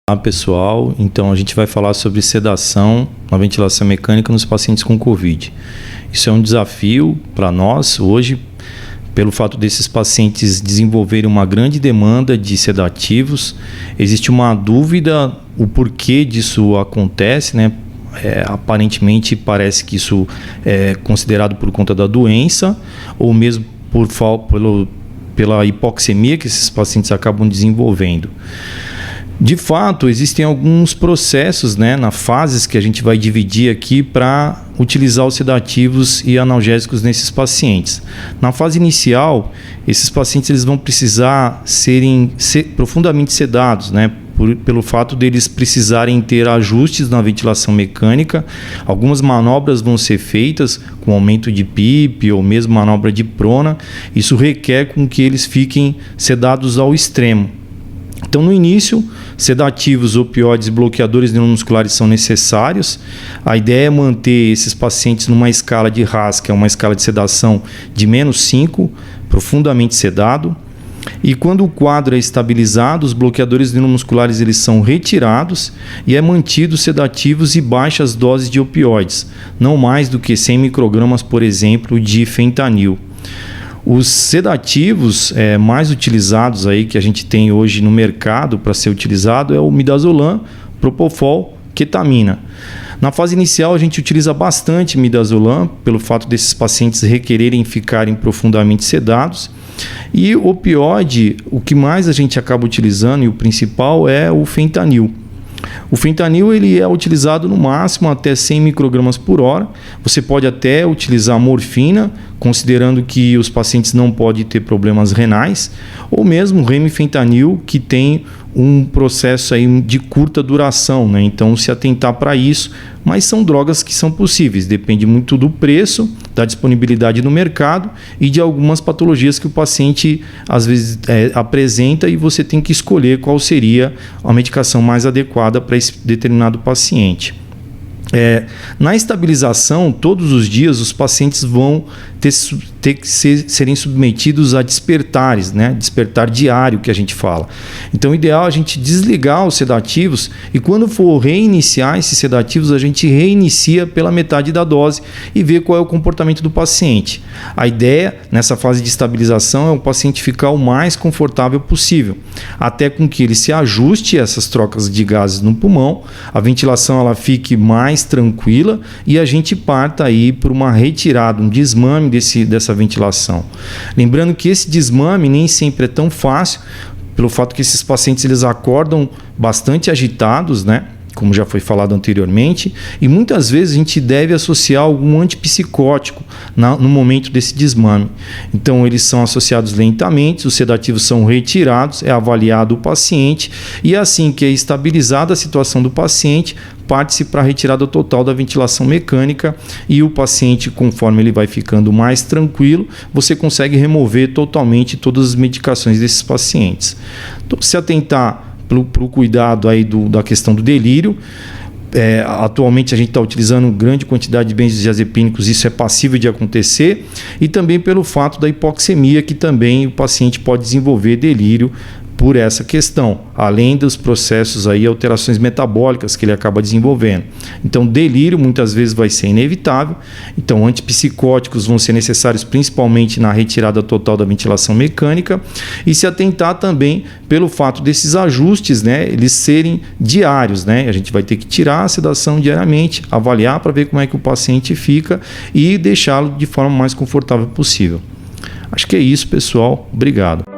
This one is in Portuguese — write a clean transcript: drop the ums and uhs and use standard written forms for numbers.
Olá pessoal, então a gente vai falar sobre sedação na ventilação mecânica nos pacientes com Covid. Isso é um desafio para nós hoje, pelo fato desses pacientes desenvolverem uma grande demanda de sedativos. Existe uma dúvida o porquê disso acontece, né? Aparentemente parece que isso é considerado por conta da doença ou mesmo pela hipoxemia que esses pacientes acabam desenvolvendo. De fato, existem alguns processos, na fases que a gente vai dividir aqui para utilizar os sedativos e analgésicos nesses pacientes. Na fase inicial, esses pacientes eles vão precisar ser profundamente sedados, pelo fato deles precisarem ter ajustes na ventilação mecânica. Algumas manobras vão ser feitas com aumento de PIP ou mesmo manobra de prona. Isso requer com que eles fiquem sedados ao extremo. Então, no início, sedativos, opioides e bloqueadores neuromusculares são necessários. A ideia é manter esses pacientes numa escala de RASS, que é uma escala de sedação de -5, profundamente sedado. E quando o quadro é estabilizado, os bloqueadores neuromusculares eles são retirados e é mantido sedativos e baixas doses de opioides, não mais do que 100 microgramas, por exemplo, de fentanil. Os sedativos mais utilizados aí que a gente tem hoje no mercado para ser utilizado é o midazolam, propofol, ketamina. Na fase inicial a gente utiliza bastante midazolam pelo fato desses pacientes requererem ficarem profundamente sedados. E opioide, o que mais a gente acaba utilizando e o principal é o fentanil. O fentanil ele é utilizado no máximo até 100 microgramas por hora. Você pode até utilizar morfina, considerando que os pacientes não podem ter problemas renais, ou mesmo remifentanil, que tem um processo aí de curta duração, Então, se atentar para isso, mas são drogas que são possíveis, depende muito do preço, da disponibilidade no mercado e de algumas patologias que o paciente às vezes apresenta e você tem que escolher qual seria a medicação mais adequada para esse determinado paciente. Na estabilização, todos os dias os pacientes vão ter que serem submetidos a despertares, despertar diário que a gente fala. Então, o ideal é a gente desligar os sedativos e quando for reiniciar esses sedativos, a gente reinicia pela metade da dose e ver qual é o comportamento do paciente. A ideia nessa fase de estabilização é o paciente ficar o mais confortável possível, até com que ele se ajuste a essas trocas de gases no pulmão, a ventilação ela fique mais tranquila e a gente parta aí por uma retirada, um desmame dessa ventilação. Lembrando que esse desmame nem sempre é tão fácil, pelo fato que esses pacientes eles acordam bastante agitados, como já foi falado anteriormente, e muitas vezes a gente deve associar algum antipsicótico no momento desse desmame. Então, eles são associados lentamente, os sedativos são retirados, é avaliado o paciente, e assim que é estabilizada a situação do paciente, parte-se para a retirada total da ventilação mecânica e o paciente, conforme ele vai ficando mais tranquilo, você consegue remover totalmente todas as medicações desses pacientes. Então, se atentar para o cuidado aí da questão do delírio. Atualmente a gente está utilizando grande quantidade de benzodiazepínicos, isso é passível de acontecer, e também pelo fato da hipoxemia, que também o paciente pode desenvolver delírio por essa questão, além dos processos aí, alterações metabólicas que ele acaba desenvolvendo. Então, delírio muitas vezes vai ser inevitável. Então, antipsicóticos vão ser necessários principalmente na retirada total da ventilação mecânica e se atentar também pelo fato desses ajustes, eles serem diários, A gente vai ter que tirar a sedação diariamente, avaliar para ver como é que o paciente fica e deixá-lo de forma mais confortável possível. Acho que é isso, pessoal. Obrigado.